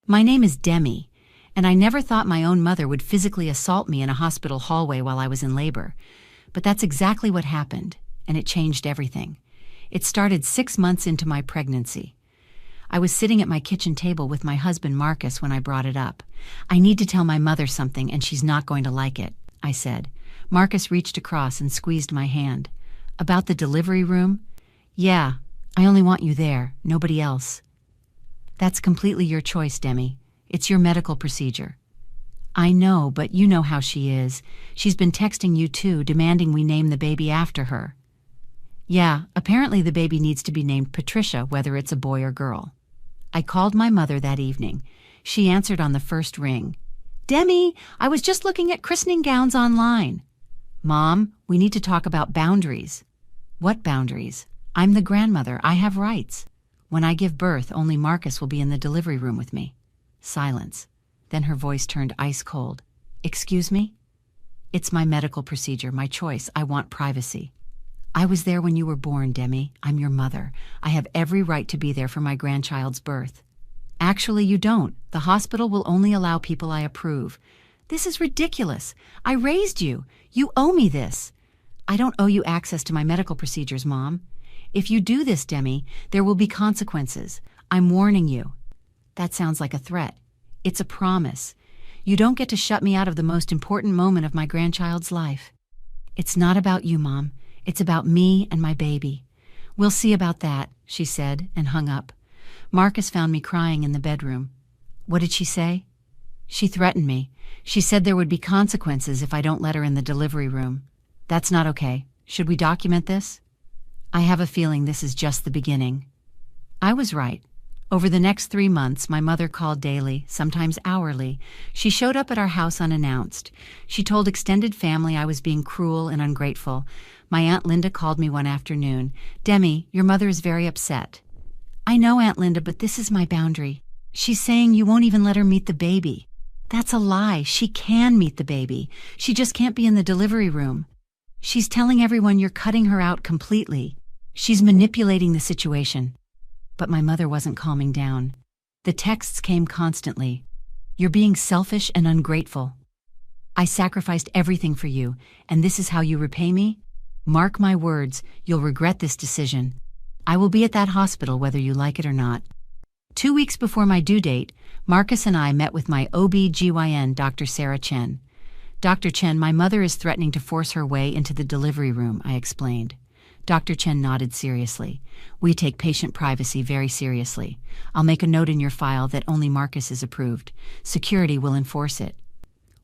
My name is Demi, and I never thought my own mother would physically assault me in a hospital hallway while I was in labor. But that's exactly what happened, and it changed everything. It started 6 months into my pregnancy. I was sitting at my kitchen table with my husband Marcus when I brought it up. "I need to tell my mother something, and she's not going to like it," I said. Marcus reached across and squeezed my hand. "About the delivery room?" "Yeah, I only want you there, nobody else." "That's completely your choice, Demi. It's your medical procedure." "I know, but you know how she is. She's been texting you too, demanding we name the baby after her." "Yeah, apparently the baby needs to be named Patricia, whether it's a boy or girl." I called my mother that evening. She answered on the first ring. "Demi, I was just looking at christening gowns online." "Mom, we need to talk about boundaries." "What boundaries? I'm the grandmother. I have rights. When I give birth, only Marcus will be in the delivery room with me." Silence. Then her voice turned ice cold. "Excuse me?" "It's my medical procedure, my choice. I want privacy." "I was there when you were born, Demi. I'm your mother. I have every right to be there for my grandchild's birth." "Actually, you don't. The hospital will only allow people I approve." "This is ridiculous. I raised you. You owe me this." "I don't owe you access to my medical procedures, Mom. If you do this, Demi, there will be consequences. I'm warning you." "That sounds like a threat." "It's a promise. You don't get to shut me out of the most important moment of my grandchild's life." "It's not about you, Mom. It's about me and my baby." "We'll see about that," she said, and hung up. Marcus found me crying in the bedroom. "What did she say?" "She threatened me. She said there would be consequences if I don't let her in the delivery room." "That's not okay. Should we document this?" "I have a feeling this is just the beginning." I was right. Over the next 3 months, my mother called daily, sometimes hourly. She showed up at our house unannounced. She told extended family I was being cruel and ungrateful. My Aunt Linda called me one afternoon. "Demi, your mother is very upset." "I know, Aunt Linda, but this is my boundary. She's saying you won't even let her meet the baby." "That's a lie. She can meet the baby. She just can't be in the delivery room." "She's telling everyone you're cutting her out completely. She's manipulating the situation." But my mother wasn't calming down. The texts came constantly. "You're being selfish and ungrateful. I sacrificed everything for you, and this is how you repay me? Mark my words, you'll regret this decision. I will be at that hospital whether you like it or not." 2 weeks before my due date, Marcus and I met with my OB/GYN, Dr. Sarah Chen. "Dr. Chen, my mother is threatening to force her way into the delivery room," I explained. Dr. Chen nodded seriously. "We take patient privacy very seriously. I'll make a note in your file that only Marcus is approved. Security will enforce it."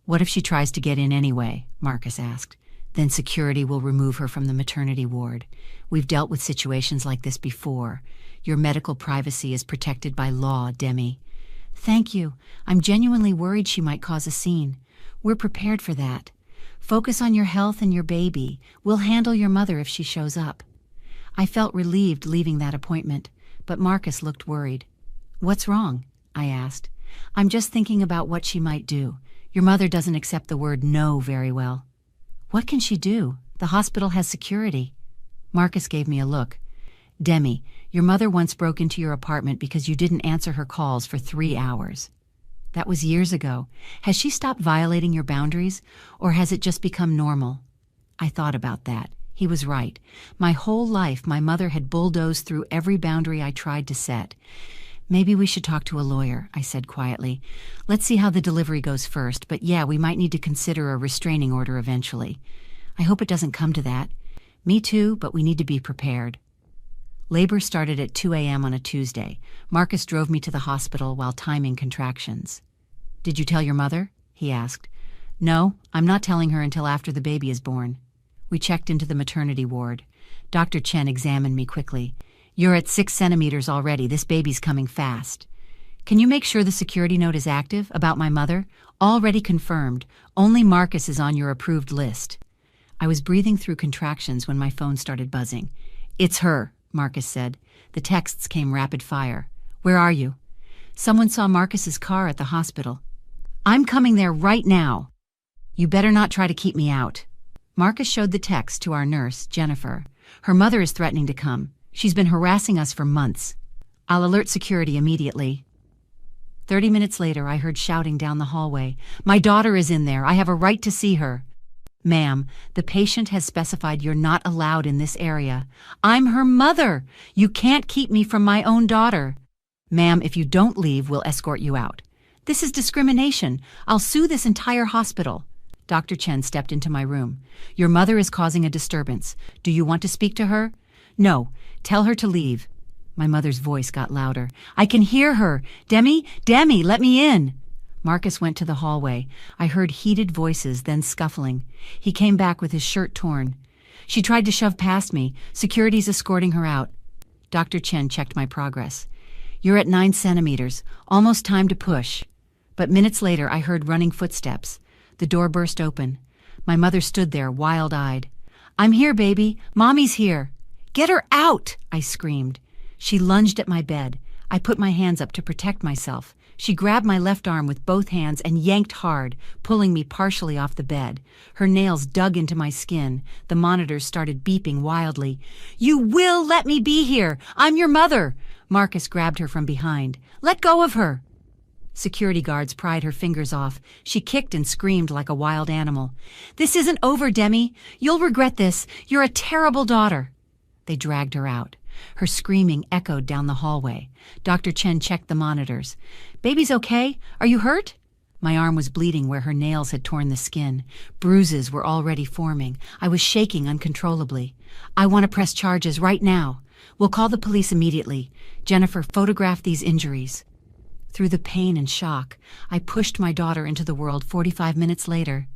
"What if she tries to get in anyway?" Marcus asked. "Then security will remove her from the maternity ward. We've dealt with situations like this before. Your medical privacy is protected by law, Demi." "Thank you. I'm genuinely worried she might cause a scene. We're prepared for that. Focus on your health and your baby. We'll handle your mother if she shows up." I felt relieved leaving that appointment, but Marcus looked worried. "What's wrong?" I asked. "I'm just thinking about what she might do. Your mother doesn't accept the word no very well." "What can she do? The hospital has security." Marcus gave me a look. "Demi, your mother once broke into your apartment because you didn't answer her calls for 3 hours. That was years ago. Has she stopped violating your boundaries, or has it just become normal?" I thought about that. He was right. My whole life, my mother had bulldozed through every boundary I tried to set. "Maybe we should talk to a lawyer," I said quietly. "Let's see how the delivery goes first, but yeah, we might need to consider a restraining order eventually. I hope it doesn't come to that." "Me too, but we need to be prepared." Labor started at 2 a.m. on a Tuesday. Marcus drove me to the hospital while timing contractions. "Did you tell your mother?" he asked. "No, I'm not telling her until after the baby is born." We checked into the maternity ward. Dr. Chen examined me quickly. "You're at 6 centimeters already. This baby's coming fast." "Can you make sure the security note is active about my mother?" "Already confirmed. Only Marcus is on your approved list." I was breathing through contractions when my phone started buzzing. "It's her," Marcus said. The texts came rapid fire. "Where are you?" "Someone saw Marcus's car at the hospital." "I'm coming there right now." "You better not try to keep me out." Marcus showed the text to our nurse, Jennifer. "Her mother is threatening to come. She's been harassing us for months." "I'll alert security immediately." 30 minutes later, I heard shouting down the hallway. "My daughter is in there. I have a right to see her." "Ma'am, the patient has specified you're not allowed in this area." "I'm her mother. You can't keep me from my own daughter." "Ma'am, if you don't leave, we'll escort you out." "This is discrimination. I'll sue this entire hospital." Dr. Chen stepped into my room. "Your mother is causing a disturbance. Do you want to speak to her?" "No. Tell her to leave." My mother's voice got louder. "I can hear her. Demi, let me in." Marcus went to the hallway. I heard heated voices, then scuffling. He came back with his shirt torn. "She tried to shove past me. Security's escorting her out." Dr. Chen checked my progress. "You're at 9 centimeters. Almost time to push." But minutes later, I heard running footsteps. The door burst open. My mother stood there, wild-eyed. "I'm here, baby. Mommy's here." "Get her out!" I screamed. She lunged at my bed. I put my hands up to protect myself. She grabbed my left arm with both hands and yanked hard, pulling me partially off the bed. Her nails dug into my skin. The monitors started beeping wildly. "You will let me be here! I'm your mother!" Marcus grabbed her from behind. "Let go of her!" Security guards pried her fingers off. She kicked and screamed like a wild animal. "This isn't over, Demi. You'll regret this. You're a terrible daughter." They dragged her out. Her screaming echoed down the hallway. Dr. Chen checked the monitors. "Baby's okay? Are you hurt?" My arm was bleeding where her nails had torn the skin. Bruises were already forming. I was shaking uncontrollably. "I want to press charges right now. We'll call the police immediately. Jennifer, photograph these injuries." Through the pain and shock, I pushed my daughter into the world 45 minutes later.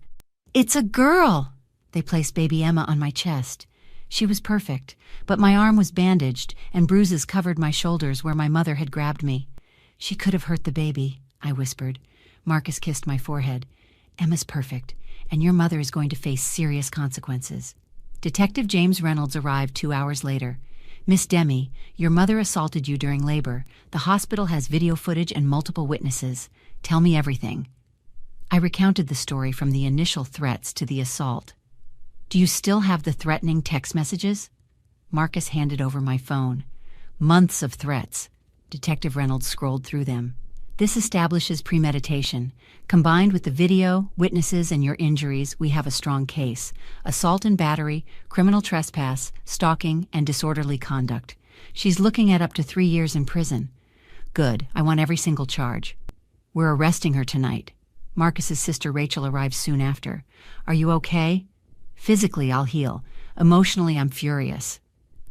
"It's a girl!" They placed baby Emma on my chest. She was perfect, but my arm was bandaged and bruises covered my shoulders where my mother had grabbed me. "She could have hurt the baby," I whispered. Marcus kissed my forehead. "Emma's perfect, and your mother is going to face serious consequences." Detective James Reynolds arrived 2 hours later. "Miss Demi, your mother assaulted you during labor. The hospital has video footage and multiple witnesses. Tell me everything." I recounted the story from the initial threats to the assault. "Do you still have the threatening text messages?" Marcus handed over my phone. "Months of threats." Detective Reynolds scrolled through them. "This establishes premeditation. Combined with the video, witnesses, and your injuries, we have a strong case. Assault and battery, criminal trespass, stalking, and disorderly conduct. She's looking at up to 3 years in prison." "Good. I want every single charge." "We're arresting her tonight." Marcus's sister Rachel arrived soon after. "Are you okay?" "Physically, I'll heal. Emotionally, I'm furious."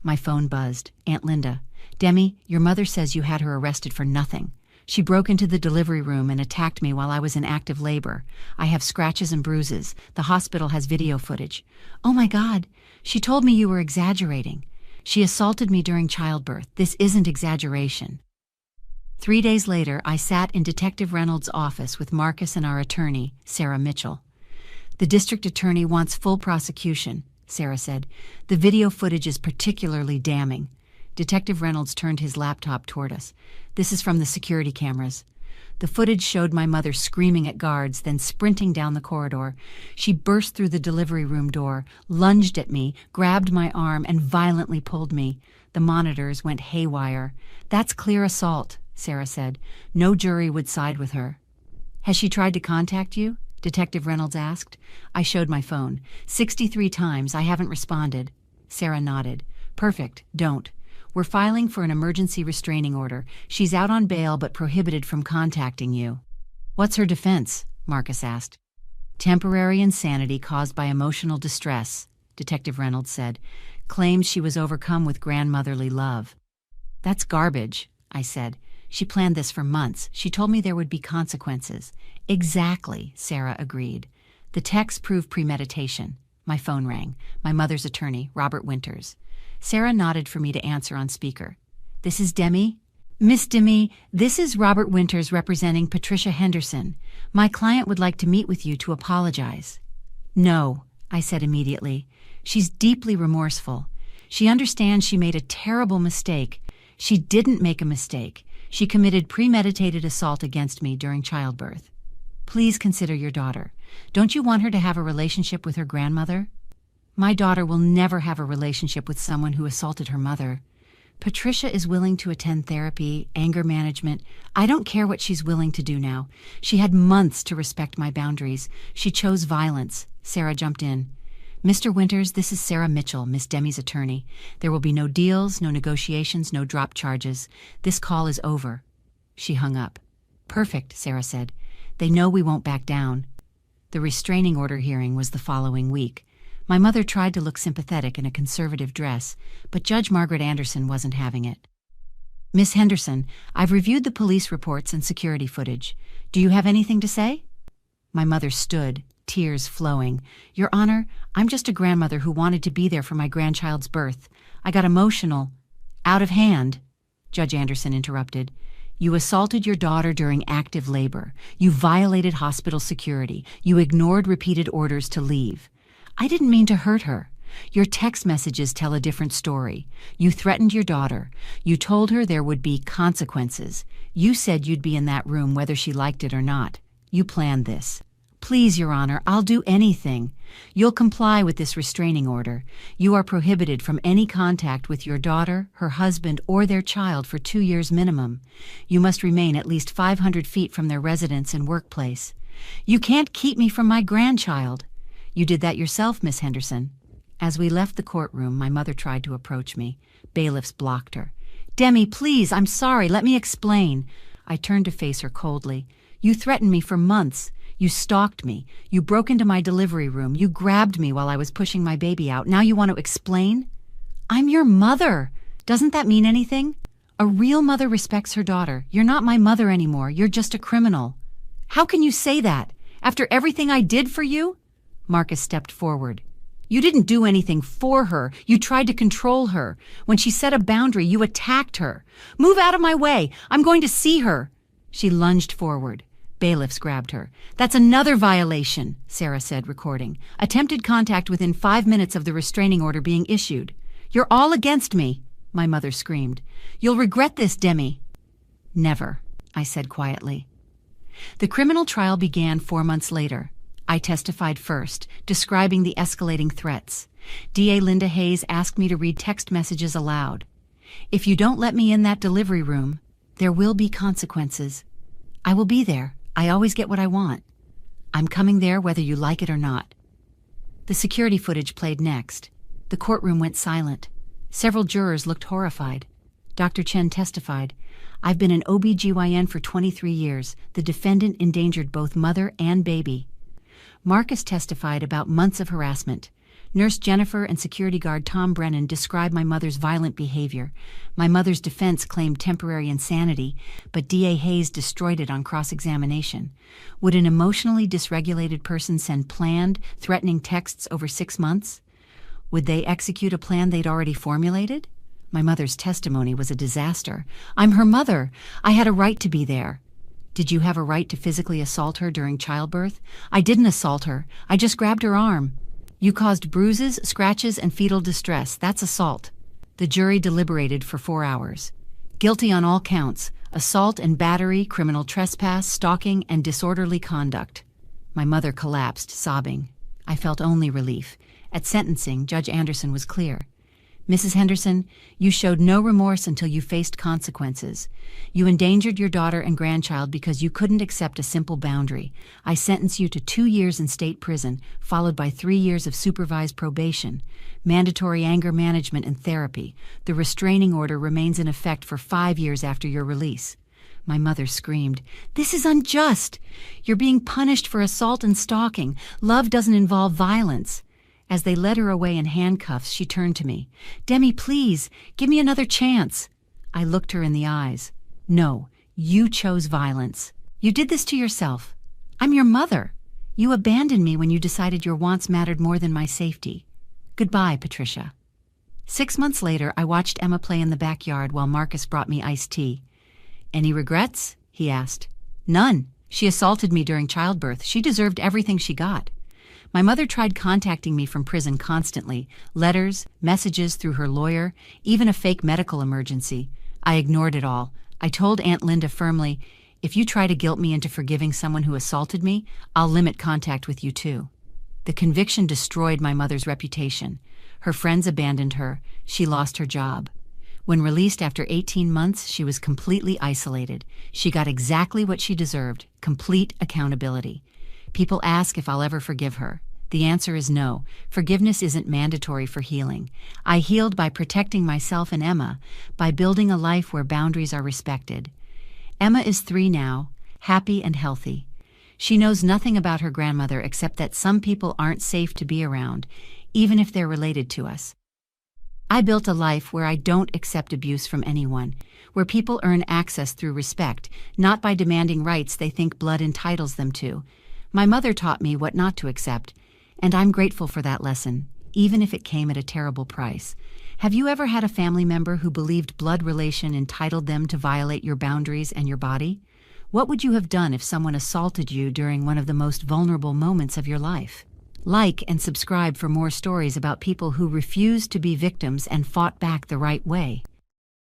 My phone buzzed. "Aunt Linda. Demi, your mother says you had her arrested for nothing. She broke into the delivery room and attacked me while I was in active labor. I have scratches and bruises. The hospital has video footage." "Oh my God. She told me you were exaggerating." "She assaulted me during childbirth. This isn't exaggeration." 3 days later, I sat in Detective Reynolds' office with Marcus and our attorney, Sarah Mitchell. "The district attorney wants full prosecution," Sarah said. "The video footage is particularly damning." Detective Reynolds turned his laptop toward us. "This is from the security cameras." The footage showed my mother screaming at guards, then sprinting down the corridor. She burst through the delivery room door, lunged at me, grabbed my arm, and violently pulled me. The monitors went haywire. "That's clear assault," Sarah said. "No jury would side with her." "Has she tried to contact you?" Detective Reynolds asked. I showed my phone. 63 times. I haven't responded. Sarah nodded. "Perfect. Don't. We're filing for an emergency restraining order. She's out on bail but prohibited from contacting you." "What's her defense?" Marcus asked. "Temporary insanity caused by emotional distress," Detective Reynolds said. "Claims she was overcome with grandmotherly love." "That's garbage," I said. "She planned this for months. She told me there would be consequences." "Exactly," Sarah agreed. "The texts prove premeditation." My phone rang. My mother's attorney, Robert Winters. Sarah nodded for me to answer on speaker. "This is Demi?" "Miss Demi, this is Robert Winters representing Patricia Henderson. My client would like to meet with you to apologize." "No," I said immediately. "She's deeply remorseful. She understands she made a terrible mistake. She didn't make a mistake. She committed premeditated assault against me during childbirth. Please consider your daughter. Don't you want her to have a relationship with her grandmother?" "My daughter will never have a relationship with someone who assaulted her mother." Patricia is willing to attend therapy, anger management. I don't care what she's willing to do now. She had months to respect my boundaries. She chose violence. Sarah jumped in. Mr. Winters, this is Sarah Mitchell, Miss Demi's attorney. There will be no deals, no negotiations, no drop charges. This call is over. She hung up. Perfect, Sarah said. They know we won't back down. The restraining order hearing was the following week. My mother tried to look sympathetic in a conservative dress, but Judge Margaret Anderson wasn't having it. Miss Henderson, I've reviewed the police reports and security footage. Do you have anything to say? My mother stood, tears flowing. Your Honor, I'm just a grandmother who wanted to be there for my grandchild's birth. I got emotional. Out of hand, Judge Anderson interrupted. You assaulted your daughter during active labor. You violated hospital security. You ignored repeated orders to leave. I didn't mean to hurt her. Your text messages tell a different story. You threatened your daughter. You told her there would be consequences. You said you'd be in that room whether she liked it or not. You planned this. Please, Your Honor, I'll do anything. You'll comply with this restraining order. You are prohibited from any contact with your daughter, her husband, or their child for 2 years minimum. You must remain at least 500 feet from their residence and workplace. You can't keep me from my grandchild. You did that yourself, Miss Henderson. As we left the courtroom, my mother tried to approach me. Bailiffs blocked her. Demi, please, I'm sorry. Let me explain. I turned to face her coldly. You threatened me for months. You stalked me. You broke into my delivery room. You grabbed me while I was pushing my baby out. Now you want to explain? I'm your mother. Doesn't that mean anything? A real mother respects her daughter. You're not my mother anymore. You're just a criminal. How can you say that? After everything I did for you? Marcus stepped forward. You didn't do anything for her. You tried to control her. When she set a boundary, you attacked her. Move out of my way. I'm going to see her. She lunged forward. Bailiffs grabbed her. That's another violation, Sarah said, recording. Attempted contact within 5 minutes of the restraining order being issued. You're all against me, my mother screamed. You'll regret this, Demi. Never, I said quietly. The criminal trial began 4 months later. I testified first, describing the escalating threats. DA Linda Hayes asked me to read text messages aloud. If you don't let me in that delivery room, there will be consequences. I will be there. I always get what I want. I'm coming there whether you like it or not. The security footage played next. The courtroom went silent. Several jurors looked horrified. Dr. Chen testified. I've been an OB/GYN for 23 years. The defendant endangered both mother and baby. Marcus testified about months of harassment. Nurse Jennifer and security guard Tom Brennan described my mother's violent behavior. My mother's defense claimed temporary insanity, but DA Hayes destroyed it on cross-examination. Would an emotionally dysregulated person send planned, threatening texts over 6 months? Would they execute a plan they'd already formulated? My mother's testimony was a disaster. I'm her mother. I had a right to be there. Did you have a right to physically assault her during childbirth? I didn't assault her. I just grabbed her arm. You caused bruises, scratches, and fetal distress. That's assault. The jury deliberated for 4 hours. Guilty on all counts: assault and battery, criminal trespass, stalking, and disorderly conduct. My mother collapsed, sobbing. I felt only relief. At sentencing, Judge Anderson was clear. Mrs. Henderson, you showed no remorse until you faced consequences. You endangered your daughter and grandchild because you couldn't accept a simple boundary. I sentence you to 2 years in state prison, followed by 3 years of supervised probation, mandatory anger management and therapy. The restraining order remains in effect for 5 years after your release. My mother screamed, "This is unjust! You're being punished for assault and stalking. Love doesn't involve violence." As they led her away in handcuffs, she turned to me. "Demi, please, give me another chance." I looked her in the eyes. "No, you chose violence. You did this to yourself. I'm your mother. You abandoned me when you decided your wants mattered more than my safety. Goodbye, Patricia." 6 months later, I watched Emma play in the backyard while Marcus brought me iced tea. "Any regrets?" he asked. "None. She assaulted me during childbirth. She deserved everything she got." My mother tried contacting me from prison constantly, letters, messages through her lawyer, even a fake medical emergency. I ignored it all. I told Aunt Linda firmly, "If you try to guilt me into forgiving someone who assaulted me, I'll limit contact with you too." The conviction destroyed my mother's reputation. Her friends abandoned her. She lost her job. When released after 18 months, she was completely isolated. She got exactly what she deserved: complete accountability. People ask if I'll ever forgive her. The answer is no. Forgiveness isn't mandatory for healing. I healed by protecting myself and Emma, by building a life where boundaries are respected. Emma is 3 now, happy and healthy. She knows nothing about her grandmother except that some people aren't safe to be around, even if they're related to us. I built a life where I don't accept abuse from anyone, where people earn access through respect, not by demanding rights they think blood entitles them to. My mother taught me what not to accept, and I'm grateful for that lesson, even if it came at a terrible price. Have you ever had a family member who believed blood relation entitled them to violate your boundaries and your body? What would you have done if someone assaulted you during one of the most vulnerable moments of your life? Like and subscribe for more stories about people who refused to be victims and fought back the right way.